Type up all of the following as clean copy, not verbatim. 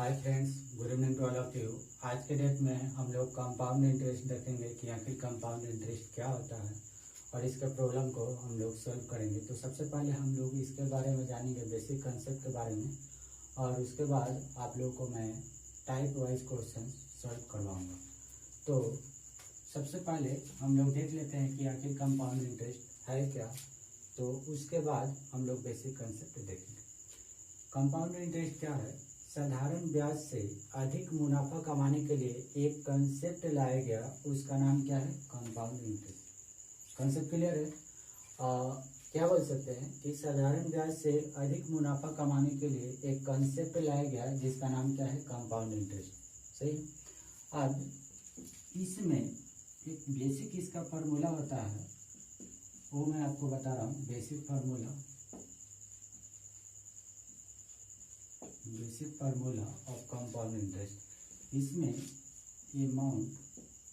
Hi friends, good evening to all of you. आज के date में हम लोग कंपाउंड इंटरेस्ट देखेंगे कि आखिर कंपाउंड इंटरेस्ट क्या होता है और इसके प्रॉब्लम को हम लोग सॉल्व करेंगे। तो सबसे पहले हम लोग इसके बारे में जानेंगे, बेसिक कंसेप्ट के बारे में, और उसके बाद आप लोगों को मैं टाइप वाइज क्वेश्चन सॉल्व करवाऊँगा। तो सबसे पहले हम लोग देख लेते हैं कि आखिर कंपाउंड इंटरेस्ट है क्या, तो उसके बाद हम लोग बेसिक कंसेप्ट देखेंगे। कंपाउंड इंटरेस्ट क्या है? साधारण ब्याज से अधिक मुनाफा कमाने के लिए एक कंसेप्ट लाया गया, उसका नाम क्या है? Compound interest. कंसेप्ट क्लियर है? क्या बोल सकते हैं कि साधारण ब्याज से अधिक मुनाफा कमाने के लिए एक कंसेप्ट लाया गया जिसका नाम क्या है? Compound interest. सही। अब इसमें एक बेसिक इसका फार्मूला होता है, वो मैं आपको बता रहा हूँ। Basic formula of compound interest. इसमें अमाउंट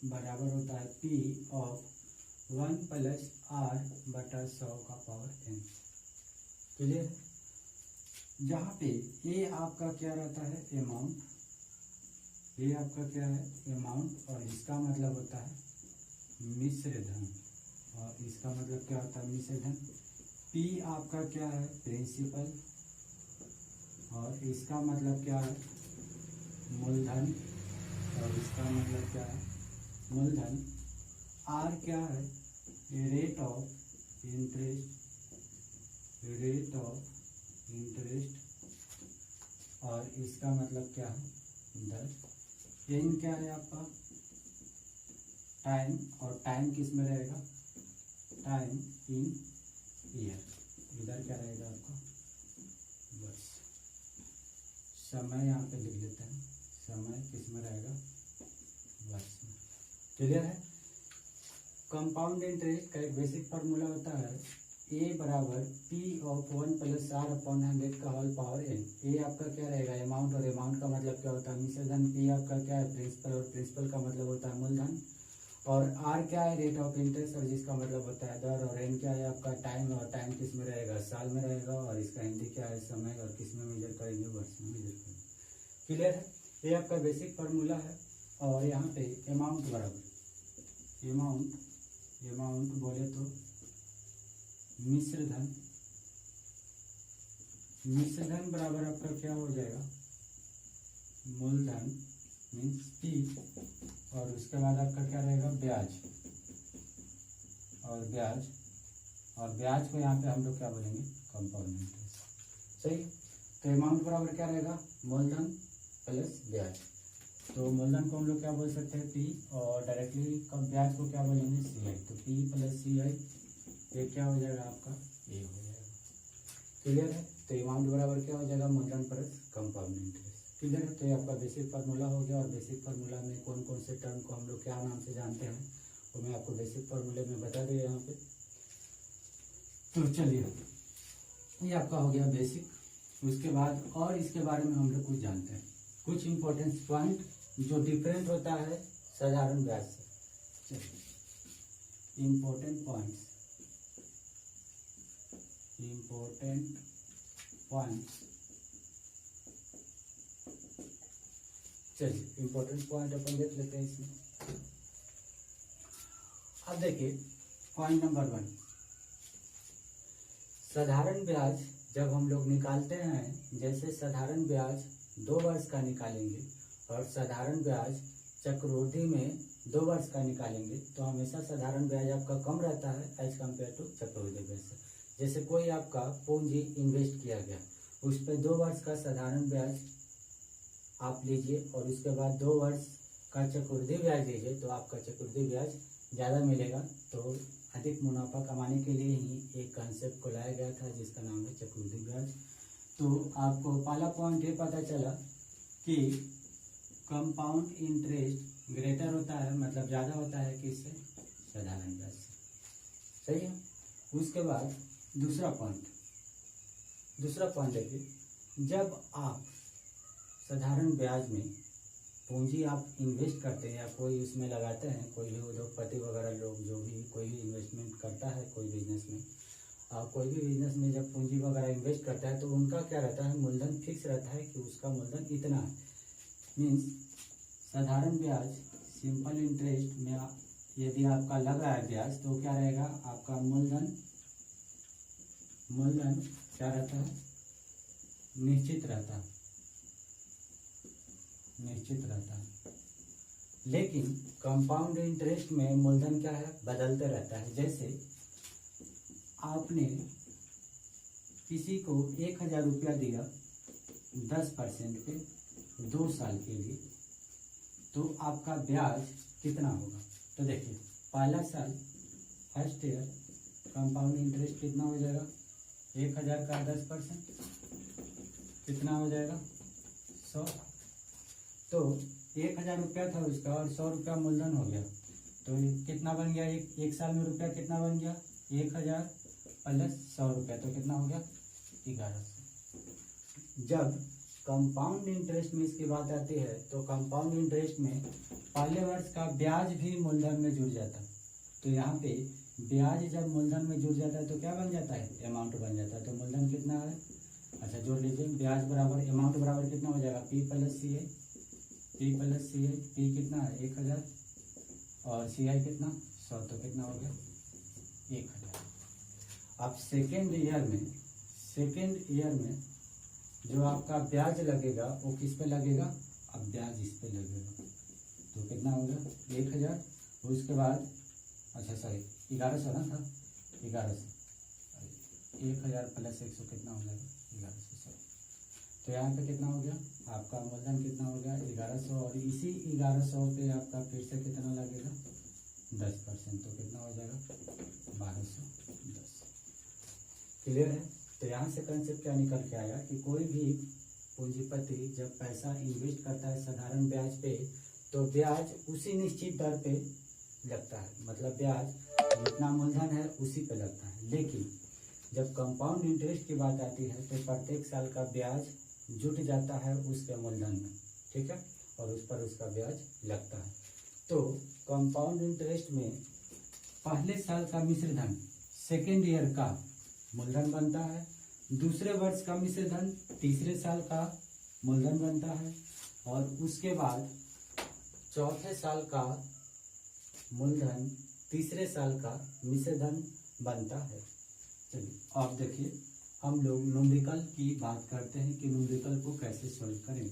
बराबर होता है P ऑफ 1 प्लस R बटा 100 का पावर n। क्लियर? जहाँ पे A आपका क्या रहता है? अमाउंट। A आपका क्या है? अमाउंट, और इसका मतलब होता है मिश्र धन, और इसका मतलब क्या होता है? मिश्र धन। P आपका क्या है? प्रिंसिपल, और इसका मतलब क्या है? मूलधन, और इसका मतलब क्या है? मूलधन। R क्या है? रेट ऑफ इंटरेस्ट, और इसका मतलब क्या है? दर। n क्या है आपका? टाइम, और टाइम किस में रहेगा? Time in year. इधर क्या रहेगा आपका? वर्ष। समय यहाँ पे लिख लेते हैं, समय किस में रहेगा? वर्ष में। क्लियर है? कंपाउंड इंटरेस्ट का एक बेसिक फार्मूला होता है A बराबर P of 1 plus R upon 100 का होल पावर n। A आपका क्या रहेगा? अमाउंट, और अमाउंट का मतलब क्या होता है? मिश्र धन। P आपका क्या है? प्रिंसिपल, और प्रिंसिपल का मतलब होता है मूलधन। और R क्या है? रेट ऑफ इंटरेस्ट, और जिसका मतलब होता है दर। और n क्या है आपका? टाइम, और टाइम किस में रहेगा? साल में रहेगा। और इसका हिंदी क्या है? समय, और किस में मेजर करेंगे? वर्ष में मेजर करेंगे। क्लियर है? ये आपका बेसिक फार्मूला है। और यहाँ पे अमाउंट बराबर अमाउंट बोले तो मिश्र धन बराबर आपका क्या हो जाएगा? मूलधन मीन्स P, और उसके बाद आपका क्या रहेगा? ब्याज, और ब्याज को यहाँ पे हम लोग क्या बोलेंगे? Compound interest. सही। तो अमाउंट बराबर क्या रहेगा? मूलधन प्लस ब्याज। तो मूलधन को हम लोग क्या बोल सकते हैं? P, और डायरेक्टली ब्याज को क्या बोलेंगे? CI। तो P प्लस CI, ये क्या हो जाएगा आपका? A हो जाएगा। क्लियर है? तो अमाउंट बराबर क्या हो जाएगा? मूलधन प्लस कंपाउंड इंटरेस्ट। क्लियर है? तो ये आपका बेसिक फार्मूला हो गया। और बेसिक फार्मूला में कौन कौन से टर्म को हम लोग क्या नाम से जानते हैं वो मैं आपको बेसिक फार्मूले में बता दिया यहाँ पे। तो चलिए, ये आपका हो गया बेसिक। उसके बाद और इसके बारे में हम लोग कुछ जानते हैं, कुछ इंपॉर्टेंट पॉइंट जो डिफरेंट होता है साधारण ब्याज से। चलिए, इंपॉर्टेंट पॉइंट्स चलिए, इंपॉर्टेंट पॉइंट अपन देख लेते हैं इसमें। अब देखिए, पॉइंट नंबर 1, साधारण ब्याज जब हम लोग निकालते हैं, जैसे साधारण ब्याज 2 वर्ष का निकालेंगे और साधारण ब्याज चक्रवृद्धि में 2 वर्ष का निकालेंगे, तो हमेशा साधारण ब्याज आपका कम रहता है एज कम्पेयर टू चक्रवृद्धि ब्याज से। जैसे कोई आपका पूंजी इन्वेस्ट किया गया, उस पर 2 वर्ष का साधारण ब्याज आप लीजिए, और उसके बाद 2 वर्ष का चक्रवृद्धि ब्याज लीजिए, तो आपका चक्रवृद्धि ब्याज ज़्यादा मिलेगा। तो अधिक मुनाफा कमाने के लिए ही एक कंसेप्ट को लाया गया था जिसका नाम है चक्रवृद्धि ब्याज। तो आपको पहला पॉइंट ये पता चला कि कंपाउंड इंटरेस्ट ग्रेटर होता है, मतलब ज़्यादा होता है किससे? साधारण ब्याज से। सही है? उसके बाद दूसरा पॉइंट देखिए, जब आप साधारण ब्याज में पूंजी आप इन्वेस्ट करते हैं या कोई उसमें लगाते हैं, कोई भी उद्योगपति वगैरह लोग जो भी कोई भी इन्वेस्टमेंट करता है कोई बिजनेस में जब पूंजी वगैरह इन्वेस्ट करता है तो उनका क्या रहता है? मूलधन फिक्स रहता है कि उसका मूलधन इतना है। मीन्स साधारण ब्याज सिंपल इंटरेस्ट में यदि आपका लग रहा है ब्याज तो क्या रहेगा, आपका मूलधन क्या रहता है, निश्चित रहता है। लेकिन कंपाउंड इंटरेस्ट में मूलधन क्या है, बदलते रहता है। जैसे आपने किसी को 1000 रुपया दिया 10% पे 2 साल के लिए, तो आपका ब्याज कितना होगा। तो देखिए पहला साल फर्स्ट ईयर कंपाउंड इंटरेस्ट कितना हो जाएगा, 1000 का 10% कितना हो जाएगा, 100। तो 1000 रुपया था उसका और 100 रुपया मूलधन हो गया, तो कितना बन गया, एक साल में रुपया कितना बन गया, 1000 प्लस 100 रुपया, तो कितना हो गया, 1100। जब कंपाउंड इंटरेस्ट में इसकी बात आती है तो कंपाउंड इंटरेस्ट में पहले वर्ष का ब्याज भी मूलधन में जुड़ जाता है। तो यहाँ पे ब्याज जब मूलधन में जुड़ जाता है तो क्या बन जाता है, अमाउंट बन जाता है। तो मूलधन कितना है, अच्छा जोड़ लीजिए, ब्याज बराबर अमाउंट बराबर कितना हो जाएगा, P प्लस सी आई। P कितना है 1000 और CI कितना 100, तो कितना हो गया 1000। अब सेकेंड ईयर में जो आपका ब्याज लगेगा वो किस पे लगेगा, अब ब्याज इस पे लगेगा, तो कितना हो गया 1000। उसके बाद अच्छा सॉरी 1100 ना था, 1100, 1000 प्लस 100 कितना हो जाएगा 1100। तो यहाँ पे कितना हो गया, आपका मूलधन कितना हो गया 1100, और इसी 1100 पे आपका फिर से कितना लगेगा 10%, तो कितना हो जाएगा 1210। क्लियर है। तो यहाँ से कंसेप्ट क्या निकल के आया कि कोई भी पूंजीपति जब पैसा इन्वेस्ट करता है साधारण ब्याज पे, तो ब्याज उसी निश्चित दर पे लगता है, मतलब ब्याज जितना मूलधन है उसी पे लगता है। लेकिन जब कंपाउंड इंटरेस्ट की बात आती है तो प्रत्येक साल का ब्याज जुट जाता है उसके मूलधन में, ठीक है, और उस पर उसका ब्याज लगता है। तो कंपाउंड इंटरेस्ट में पहले साल का मिश्र धन सेकेंड ईयर का मूलधन बनता है, दूसरे वर्ष का मिश्र धन तीसरे साल का मूलधन बनता है, और उसके बाद चौथे साल का मूलधन तीसरे साल का मिश्र धन बनता है। चलिए आप देखिए, हम लोग न्यूमेरिकल की बात करते हैं कि न्यूमेरिकल को कैसे सोल्व करें।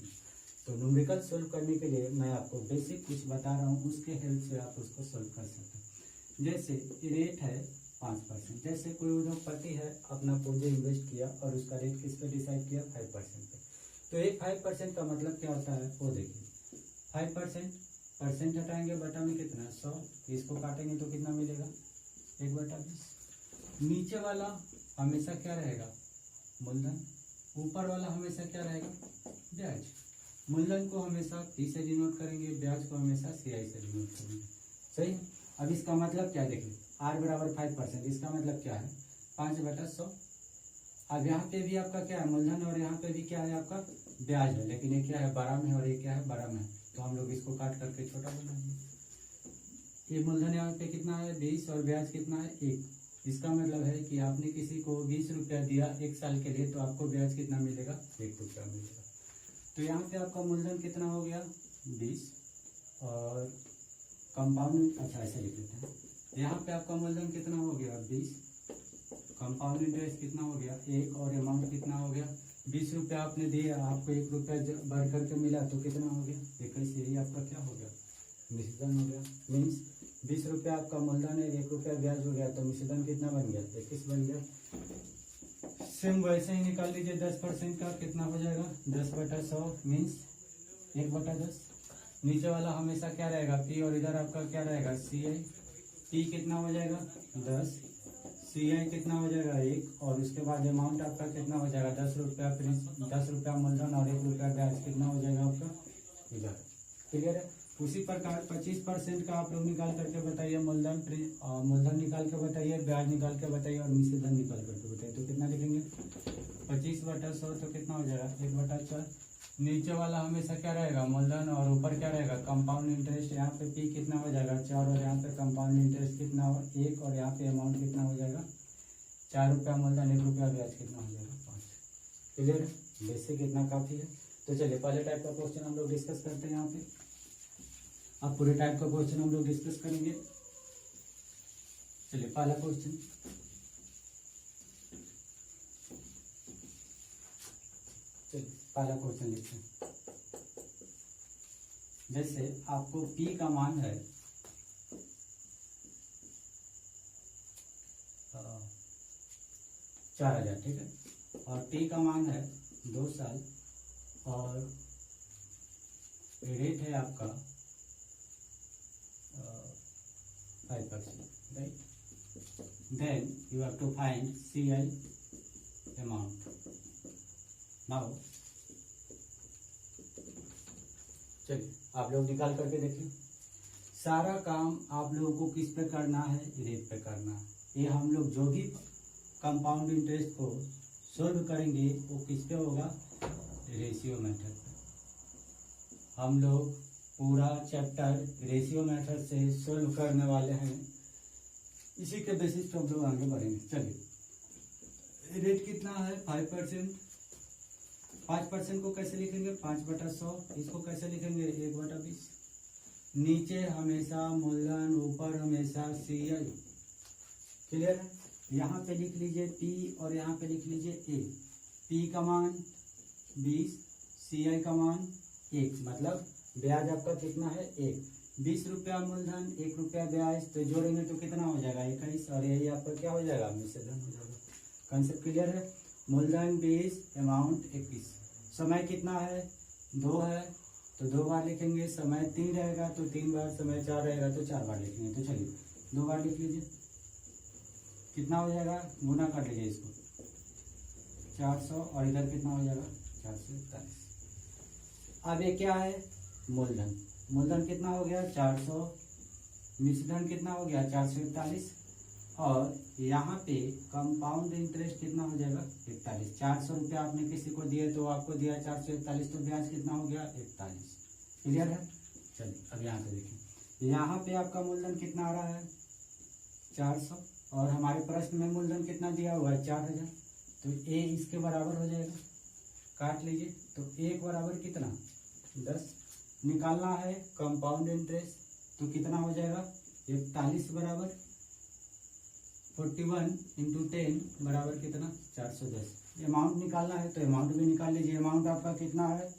तो न्यूमेरिकल सोल्व करने के लिए मैं आपको बेसिक कुछ बता रहा हूँ, उसके हेल्प से आप उसको सोल्व कर सकते हैं। जैसे रेट है 5%, जैसे कोई उद्योगपति है अपना पूंजी इन्वेस्ट किया और उसका रेट किस पे डिसाइड किया 5% पे। तो एक 5% का मतलब क्या होता है वो देखिए, 5% हटाएंगे बटा में कितना 100, इसको काटेंगे तो कितना मिलेगा 1/20। नीचे वाला हमेशा क्या रहेगा मूलधन, ऊपर वाला हमेशा क्या रहेगा ब्याज। मूलधन को हमेशा P से डिनोट करेंगे, ब्याज को हमेशा CI से डिनोट करेंगे, सही। अब इसका मतलब क्या देखिए, R बराबर 5%, इसका मतलब क्या है 5/100। अब यहाँ पे भी आपका क्या है मूलधन, और यहाँ पे भी क्या है आपका ब्याज है, लेकिन ये क्या है बड़ा में और ये क्या है बड़ा में, तो हम लोग इसको काट करके छोटा बना देंगे। ये मूलधन यहाँ पे कितना है 20 और ब्याज कितना है 1। इसका मतलब है कि आपने किसी को 20 रुपया दिया 1 साल के लिए, तो आपको ब्याज कितना मिलेगा 1 रुपया मिलेगा। तो यहाँ पे आपका मूलधन कितना हो गया 20 और कंपाउंड, अच्छा ऐसे लिख लेते हैं, यहाँ पे आपका मूलधन कितना हो गया 20, कंपाउंड इंटरेस्ट कितना हो गया 1, और अमाउंट कितना हो गया 20 रुपया आपने दिया, आपको 1 रुपया बढ़ करके मिला, तो कितना हो गया 21। यही आपका क्या हो गया मिश्रधन हो गया। मीन्स 20 रुपया आपका मूलधन है, 1 रुपया ब्याज हो गया, तो मिश्रधन कितना बन गया 21 बन गया। सेम वैसे ही निकाल लीजिए 10% का कितना हो जाएगा 10/100 मीन्स 1/10। नीचे वाला हमेशा क्या रहेगा P, और इधर आपका क्या रहेगा CI। P कितना हो जाएगा 10, CI कितना हो जाएगा 1, और उसके बाद अमाउंट आपका कितना हो जाएगा 10 रुपया, 10 रुपया मूलधन और 1 रुपया ब्याज, कितना हो जाएगा आपका 11। क्लियर है। उसी प्रकार 25% का आप लोग निकाल करके बताइए, मूलधन निकाल के बताइए, ब्याज निकाल के बताइए, और मिश्रधन निकाल करके बताइए, तो कितना लिखेंगे 25/100, तो कितना हो जाएगा 1/4। नीचे वाला हमेशा क्या रहेगा मूलधन, और ऊपर क्या रहेगा कंपाउंड इंटरेस्ट। यहाँ पे P कितना हो जाएगा 4, और यहाँ पे कंपाउंड इंटरेस्ट कितना हो 1, और यहाँ पे अमाउंट कितना हो जाएगा 4 रुपया मूलधन, 1 रुपया ब्याज, कितना हो जाएगा 5। क्लियर है। बेसिक इतना काफ़ी है। तो चलिए पहले टाइप का क्वेश्चन हम लोग डिस्कस करते हैं यहाँ पे। अब पूरे टाइप का क्वेश्चन हम लोग डिस्कस करेंगे। चलिए पहला क्वेश्चन, चलिए पहला क्वेश्चन लिखते हैं। जैसे आपको P का मान है 4000, ठीक है, और T का मान है 2 साल और रेट है आपका 5%, right. Then you have to find CI amount. Now चलिए आप लोग निकाल करके देखिए। सारा काम आप लोगों को किस पे करना है, रेट पे करना है। ये हम लोग जो भी कंपाउंड इंटरेस्ट को सोल्व करेंगे वो किस पे होगा, रेशियो मेथड पे। हम लोग पूरा चैप्टर रेशियो मेथड से सोल्व करने वाले हैं, इसी के बेसिस पे हम लोग आगे बढ़ेंगे। चलिए रेट कितना है 5%। 5% को कैसे लिखेंगे, 5/100। इसको कैसे लिखेंगे, 1/20। नीचे हमेशा मूलधन, ऊपर हमेशा CI। क्लियर है। यहाँ पे लिख लीजिए P और यहाँ पे लिख लीजिए A। P का मान 20, CI का मान 1, मतलब ब्याज आपका कितना है 1। 20 रुपया मूलधन, 1 रुपया ब्याज, तो जोड़ेंगे तो कितना हो जाएगा 21, और यही आपका क्या हो जाएगा, मिश्रधन हो जाएगा। कंसेप्ट क्लियर है। मूलधन 20, अमाउंट 21। समय कितना है, 2 है, तो 2 बार लिखेंगे। समय 3 रहेगा तो 3 बार, समय 4 रहेगा तो 4 बार लिखेंगे। तो चलिए 2 बार लिख लीजिए, कितना हो जाएगा, गुना कर लीजिए इसको, 400, और इधर कितना हो जाएगा 441। अब ये क्या है, मूलधन। मूलधन कितना हो गया 400, मिश्रधन कितना हो गया 441, और यहाँ पे कंपाउंड इंटरेस्ट कितना हो जाएगा 41। 400 रुपया आपने किसी को दिए तो आपको दिया 441, तो ब्याज कितना हो गया 41। क्लियर है। चलिए अब यहाँ पे देखिए, यहाँ पे आपका मूलधन कितना आ रहा है 400, और हमारे प्रश्न में मूलधन कितना दिया हुआ है 4000, तो A इसके बराबर हो जाएगा। काट लीजिए, तो 1 बराबर कितना 10। निकालना है कंपाउंड इंटरेस्ट, तो कितना हो जाएगा 41 बराबर 41 इंटू 10 बराबर कितना 410। अमाउंट निकालना है तो अमाउंट भी निकाल लीजिए। अमाउंट आपका कितना है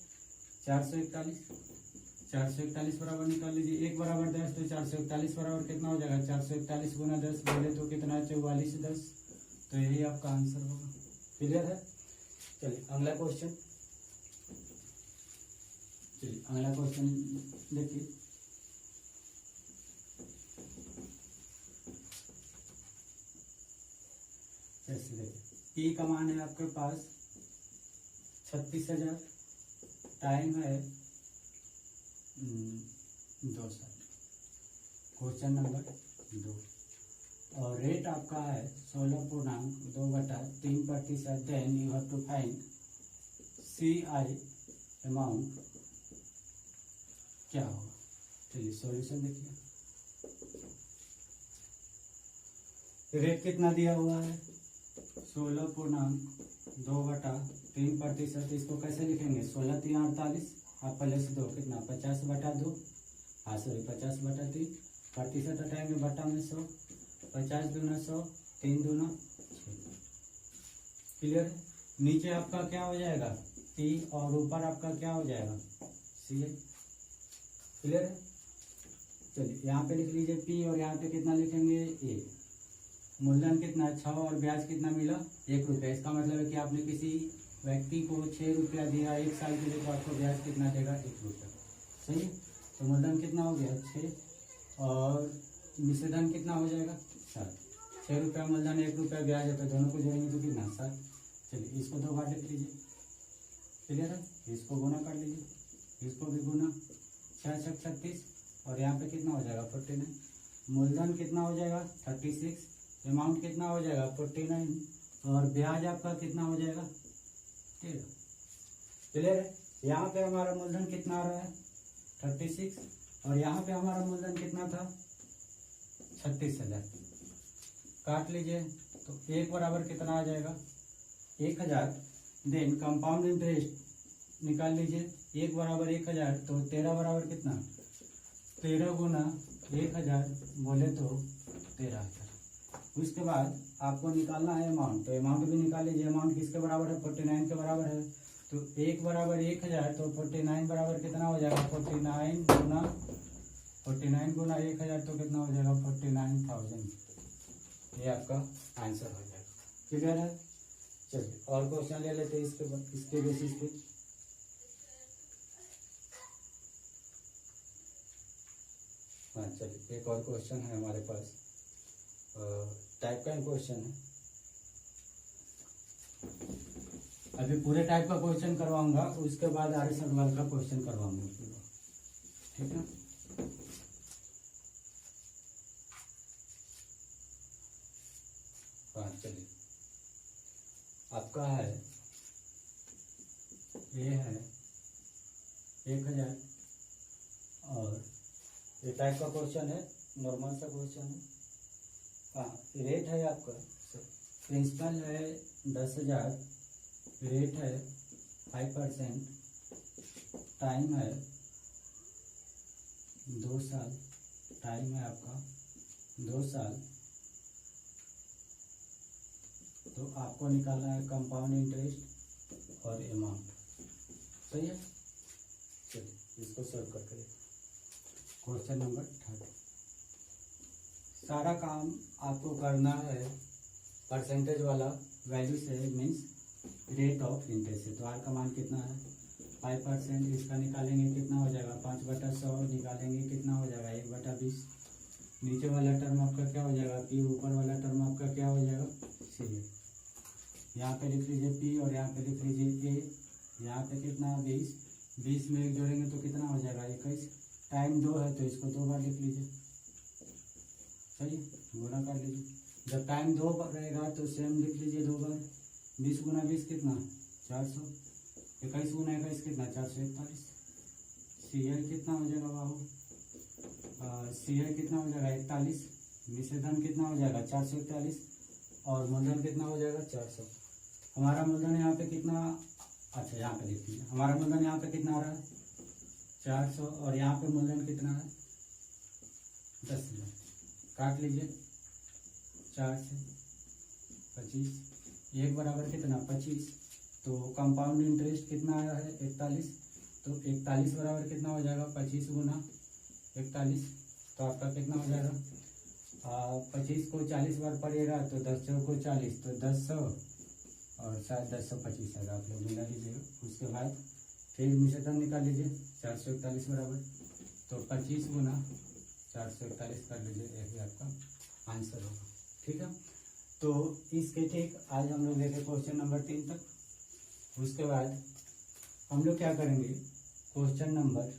441। 441 बराबर निकाल लीजिए, 1 बराबर 10, तो 441 बराबर कितना हो जाएगा 441 गुना 10 बोले तो कितना 44 10, तो यही आपका आंसर होगा। क्लियर है। चलिए अगला क्वेश्चन, चलिए अगला क्वेश्चन देखिए। ऐसे देखिए, P का मान है आपके पास 36,000, टाइम है 2 साल, क्वेश्चन नंबर 2, और रेट आपका है 16.2/3%। Then you have to find CI amount क्या होगा। चलिए सॉल्यूशन देखिए। रेट कितना दिया हुआ है 16.2/3%। इसको कैसे लिखेंगे, 16 3 48, आप पहले से 2 कितना 50/2, हाँ सॉरी 50/3, प्रतिशत हटाएंगे बटा में 100, 50 दूना 100, 3 दूना 6। क्लियर है। नीचे आपका क्या हो जाएगा P, और ऊपर आपका क्या हो जाएगा CI। क्लियर है। चलिए यहाँ पे लिख लीजिए P, और यहाँ पे कितना लिखेंगे A। मूलधन कितना 6, और ब्याज कितना मिला 1 रुपया। इसका मतलब है कि आपने किसी व्यक्ति को 6 रुपया दिया 1 साल के लिए, तो आपको ब्याज कितना देगा 1 रुपया। सही है। तो मूलधन कितना हो गया 6, और मिश्रधन कितना हो जाएगा 7। 6 रुपया मूलधन 1 रुपया ब्याज है, तो दोनों को जोड़ेंगे तो कितना 7। चलिए इसको 2 बार लिख लीजिए। क्लियर है। इसको गुना कर लीजिए, इसको भी गुना, 6 6 36, और यहाँ पे कितना हो जाएगा 49। मूलधन कितना हो जाएगा 36, अमाउंट कितना हो जाएगा 49, और ब्याज आपका कितना हो जाएगा 13। क्लियर है। यहाँ पे हमारा मूलधन कितना आ रहा है 36, और यहाँ पे हमारा मूलधन कितना था 36,000। काट लीजिए, तो 1 बराबर कितना आ जाएगा 1000। देन कंपाउंड इंटरेस्ट निकाल लीजिए। 1 बराबर 1000, तो 13 बराबर कितना, 13 गुना 1000 बोले तो 13,000। उसके बाद आपको निकालना है अमाउंट, तो अमाउंट भी निकाल लीजिए। अमाउंट किसके बराबर है, 49 के बराबर है। तो 1 बराबर 1000, तो 49 बराबर कितना हो जाएगा, 49 गुना 1000, तो कितना हो जाएगा 49,000। ये आपका आंसर हो जाएगा। क्लियर है। चलिए और क्वेश्चन ले लेते हैं इसके बेसिस पे। हाँ चलिए, एक और क्वेश्चन है हमारे पास, टाइप का क्वेश्चन है। अभी पूरे टाइप का क्वेश्चन करवाऊंगा, उसके बाद आर्य सवाल का क्वेश्चन करवाऊंगा, ठीक है। हाँ चलिए, आपका है, ये है 1000 और ये टाइप का क्वेश्चन है, नॉर्मल सा क्वेश्चन है। हाँ, रेट है आपका, प्रिंसिपल है 10,000, रेट है 5%, टाइम है 2 साल, टाइम है आपका 2 साल। तो आपको निकालना है कंपाउंड इंटरेस्ट और अमाउंट। सही है। चलिए इसको सॉल्व करके देखो। Question number 30। सारा काम आपको करना है परसेंटेज वाला वैल्यू से, मीन्स रेट ऑफ इंटरेस्ट से। तो आर का मान कितना है 5%, इसका निकालेंगे कितना हो जाएगा 5/100, निकालेंगे कितना हो जाएगा 1/20। नीचे वाला टर्म आपका क्या हो जाएगा पी, ऊपर वाला टर्म आपका क्या हो जाएगा सी। यहाँ पे लिख लीजिए पी और यहाँ पे लिख लीजिए ए। यहाँ पे कितना 20 में 1 जोड़ेंगे तो कितना हो जाएगा 21। टाइम 2 है तो इसको 2 बार लिख लीजिए। सही, गुणा कर लीजिए। जब टाइम 2 रहेगा तो सेम लिख लीजिए 2 बार। 20 गुना 20 कितना 400, 21 गुना 21 कितना 441। सीआर कितना हो जाएगा बाबू, सीआर कितना हो जाएगा 41। निषेधन कितना हो जाएगा 441 और मूलधन कितना हो जाएगा 400। हमारा मूलधन यहाँ पे कितना, अच्छा यहाँ पे लिख लीजिए, हमारा मूलधन यहाँ पे कितना आ रहा है 400 और यहाँ पे मूलधन कितना है 10,000। काट लीजिए 4 से 25, 1 बराबर कितना 25। तो कंपाउंड इंटरेस्ट कितना आया है 41, तो 41 बराबर कितना हो जाएगा 25 गुना 41, तो आपका कितना हो जाएगा 25 को 40 बार पड़ेगा तो 10 को 40, तो 1000 और शायद 1025 है, आप लोग मिला लीजिएगा। उसके बाद फिर निषेधन निकाल लीजिए 441 बराबर, तो 25 गुना 441 कर लीजिए, यही आपका आंसर होगा। ठीक है, तो इसके ठीक आज हम लोग देखे क्वेश्चन नंबर 3 तक। उसके बाद हम लोग क्या करेंगे, क्वेश्चन नंबर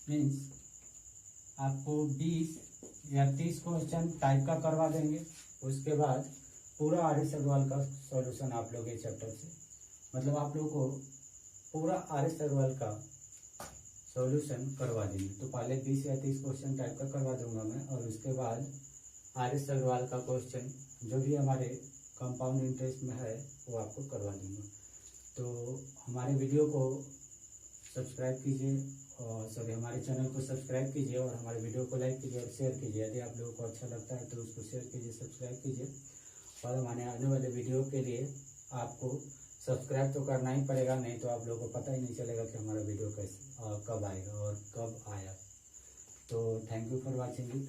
मीन्स आपको 20 या 30 क्वेश्चन टाइप का करवा देंगे। उसके बाद पूरा आर्य सवाल का सॉल्यूशन आप लोग ये चैप्टर से, मतलब आप लोग को पूरा आर्य सवाल का सॉल्यूशन करवा देंगे। तो पहले 20 या 30 क्वेश्चन टाइप का करवा दूंगा मैं, और उसके बाद आर्य सवाल का क्वेश्चन जो भी हमारे कंपाउंड इंटरेस्ट में है वो आपको करवा दूंगा। तो हमारे वीडियो को सब्सक्राइब कीजिए और सभी हमारे चैनल को सब्सक्राइब कीजिए और हमारे वीडियो को लाइक कीजिए और शेयर कीजिए। यदि आप लोगों को अच्छा लगता है तो उसको शेयर कीजिए, सब्सक्राइब कीजिए। और हमारे आने वाले वीडियो के लिए आपको सब्सक्राइब तो करना ही पड़ेगा, नहीं तो आप लोगों को पता ही नहीं चलेगा कि हमारा वीडियो कैसे कब आएगा और कब आया। तो thank you for watching it.